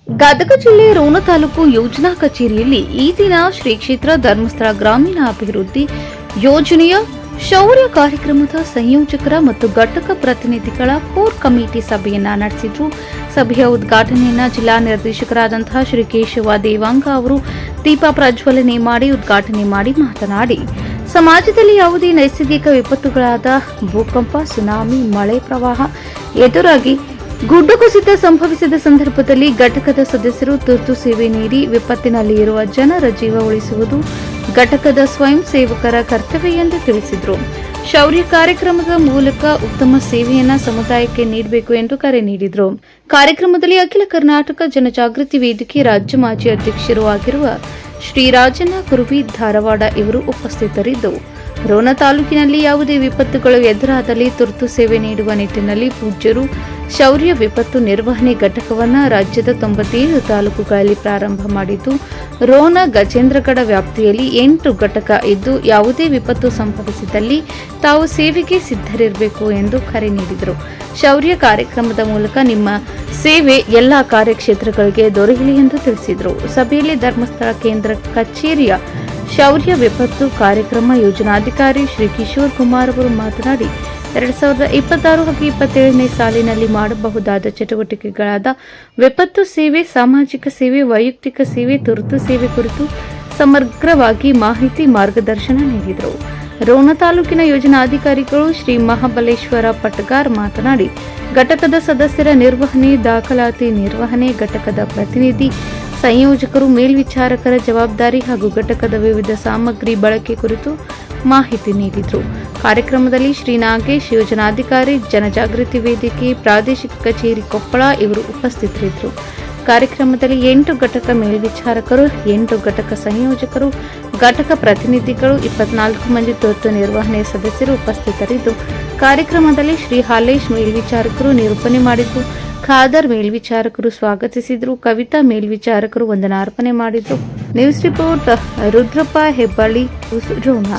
ಗದಗ ಜಿಲ್ಲೆ ರೋಣ ತಾಲೂಕು ಯೋಜನಾ ಕಚೇರಿಯಲ್ಲಿ ಈ ದಿನ ಶ್ರೀ ಕ್ಷೇತ್ರ ಧರ್ಮಸ್ಥಳ ಗ್ರಾಮೀಣ ಅಭಿವೃದ್ಧಿ ಯೋಜನೆಯ ಶೌರ್ಯ ಕಾರ್ಯಕ್ರಮದ ಸಂಯೋಜಕರ ಮತ್ತು ಘಟಕ ಪ್ರತಿನಿಧಿಗಳ ಕೋರ್ ಕಮಿಟಿ ಸಭೆಯನ್ನ ನಡೆಸಿದ್ರು. ಸಭೆಯ ಉದ್ಘಾಟನೆಯನ್ನ ಜಿಲ್ಲಾ ನಿರ್ದೇಶಕರಾದಂತಹ ಶ್ರೀ ಕೇಶವ ದೇವಾಂಗ ಅವರು ದೀಪ ಪ್ರಜ್ವಲನೆ ಮಾಡಿ ಉದ್ಘಾಟನೆ ಮಾಡಿ ಮಾತನಾಡಿ, ಸಮಾಜದಲ್ಲಿ ಯಾವುದೇ ನೈಸರ್ಗಿಕ ವಿಪತ್ತುಗಳಾದ ಭೂಕಂಪ, ಸುನಾಮಿ, ಮಳೆ ಪ್ರವಾಹ ಎದುರಾಗಿ ಗುಡ್ಡ ಕುಸಿತ ಸಂಭವಿಸಿದ ಸಂದರ್ಭದಲ್ಲಿ ಘಟಕದ ಸದಸ್ಯರು ತುರ್ತು ಸೇವೆ ನೀಡಿ ವಿಪತ್ತಿನಲ್ಲಿ ಇರುವ ಜನರ ಜೀವ ಉಳಿಸುವುದು ಘಟಕದ ಸ್ವಯಂ ಸೇವಕರ ಕರ್ತವ್ಯ ಎಂದು ತಿಳಿಸಿದರು. ಶೌರ್ಯ ಕಾರ್ಯಕ್ರಮದ ಮೂಲಕ ಉತ್ತಮ ಸೇವೆಯನ್ನ ಸಮುದಾಯಕ್ಕೆ ನೀಡಬೇಕು ಎಂದು ಕರೆ ನೀಡಿದರು. ಕಾರ್ಯಕ್ರಮದಲ್ಲಿ ಅಖಿಲ ಕರ್ನಾಟಕ ಜನಜಾಗೃತಿ ವೇದಿಕೆ ರಾಜ್ಯ ಮಾಜಿ ಅಧ್ಯಕ್ಷರೂ ಆಗಿರುವ ಶ್ರೀ ರಾಜಣ್ಣ ಕುರುಬಿ ಧಾರವಾಡ ಇವರು ಉಪಸ್ಥಿತರಿದ್ದು, ರೋಣ ತಾಲೂಕಿನಲ್ಲಿ ಯಾವುದೇ ವಿಪತ್ತುಗಳು ಎದುರಾದಲ್ಲಿ ತುರ್ತು ಸೇವೆ ನೀಡುವ ನಿಟ್ಟಿನಲ್ಲಿ ಪೂಜ್ಯರು ಶೌರ್ಯ ವಿಪತ್ತು ನಿರ್ವಹಣೆ ಘಟಕವನ್ನು ರಾಜ್ಯದ 97 ತಾಲೂಕುಗಳಲ್ಲಿ ಪ್ರಾರಂಭ ಮಾಡಿದ್ದು, ರೋಣ ಗಜೇಂದ್ರಗಡ ವ್ಯಾಪ್ತಿಯಲ್ಲಿ 8 ಘಟಕ ಇದ್ದು, ಯಾವುದೇ ವಿಪತ್ತು ಸಂಭವಿಸಿದಲ್ಲಿ ತಾವು ಸೇವೆಗೆ ಸಿದ್ಧರಿರಬೇಕು ಎಂದು ಕರೆ ನೀಡಿದರು. ಶೌರ್ಯ ಕಾರ್ಯಕ್ರಮದ ಮೂಲಕ ನಿಮ್ಮ ಸೇವೆ ಎಲ್ಲಾ ಕಾರ್ಯಕ್ಷೇತ್ರಗಳಿಗೆ ದೊರೆಯಲಿ ಎಂದು ತಿಳಿಸಿದರು. ಸಭೆಯಲ್ಲಿ ಧರ್ಮಸ್ಥಳ ಕೇಂದ್ರ ಕಚೇರಿಯ ಶೌರ್ಯ ವಿಪತ್ತು ಕಾರ್ಯಕ್ರಮ ಯೋಜನಾಧಿಕಾರಿ ಶ್ರೀ ಕಿಶೋರ್ ಕುಮಾರ್ ಅವರು ಮಾತನಾಡಿ, 2026 ಹಾಗೂ 27ನೇ ಸಾಲಿನಲ್ಲಿ ಮಾಡಬಹುದಾದ ಚಟುವಟಿಕೆಗಳಾದ ವಿಪತ್ತು ಸೇವೆ, ಸಾಮಾಜಿಕ ಸೇವೆ, ವೈಯಕ್ತಿಕ ಸೇವೆ, ತುರ್ತು ಸೇವೆ ಕುರಿತು ಸಮಗ್ರವಾಗಿ ಮಾಹಿತಿ ಮಾರ್ಗದರ್ಶನ ನೀಡಿದರು. ರೋಣ ತಾಲೂಕಿನ ಯೋಜನಾಧಿಕಾರಿಗಳು ಶ್ರೀ ಮಹಾಬಲೇಶ್ವರ ಪಟ್ಗಾರ್ ಮಾತನಾಡಿ, ಘಟಕದ ಸದಸ್ಯರ ನಿರ್ವಹಣೆ, ದಾಖಲಾತಿ ನಿರ್ವಹಣೆ, ಘಟಕದ ಪ್ರತಿನಿಧಿ ಸಂಯೋಜಕರು, ಮೇಲ್ವಿಚಾರಕರ ಜವಾಬ್ದಾರಿ ಹಾಗೂ ಘಟಕದ ವಿವಿಧ ಸಾಮಗ್ರಿ ಬಳಕೆ ಕುರಿತು ಮಾಹಿತಿ ನೀಡಿದರು. ಕಾರ್ಯಕ್ರಮದಲ್ಲಿ ಶ್ರೀ ನಾಗೇಶ್, ಯೋಜನಾಧಿಕಾರಿ, ಜನಜಾಗೃತಿ ವೇದಿಕೆ ಪ್ರಾದೇಶಿಕ ಕಚೇರಿ ಕೊಪ್ಪಳ ಇವರು ಉಪಸ್ಥಿತರಿದ್ದರು. ಕಾರ್ಯಕ್ರಮದಲ್ಲಿ 8 ಘಟಕ ಮೇಲ್ವಿಚಾರಕರು, 8 ಘಟಕ ಸಂಯೋಜಕರು, ಘಟಕ ಪ್ರತಿನಿಧಿಗಳು, 24 ಮಂದಿ ತುರ್ತು ನಿರ್ವಹಣೆ ಸದಸ್ಯರು ಉಪಸ್ಥಿತರಿದ್ದು, ಕಾರ್ಯಕ್ರಮದಲ್ಲಿ ಶ್ರೀ ಹಾಲೇಶ್ ಮೇಲ್ವಿಚಾರಕರು ನಿರೂಪಣೆ ಮಾಡಿದ್ದು, ಖಾದರ್ ಮೇಲ್ವಿಚಾರಕರು ಸ್ವಾಗತಿಸಿದರು. ಕವಿತಾ ಮೇಲ್ವಿಚಾರಕರು ವಂದನಾರ್ಪಣೆ ಮಾಡಿದರು. News report Rudrappa Hebballi, Ron.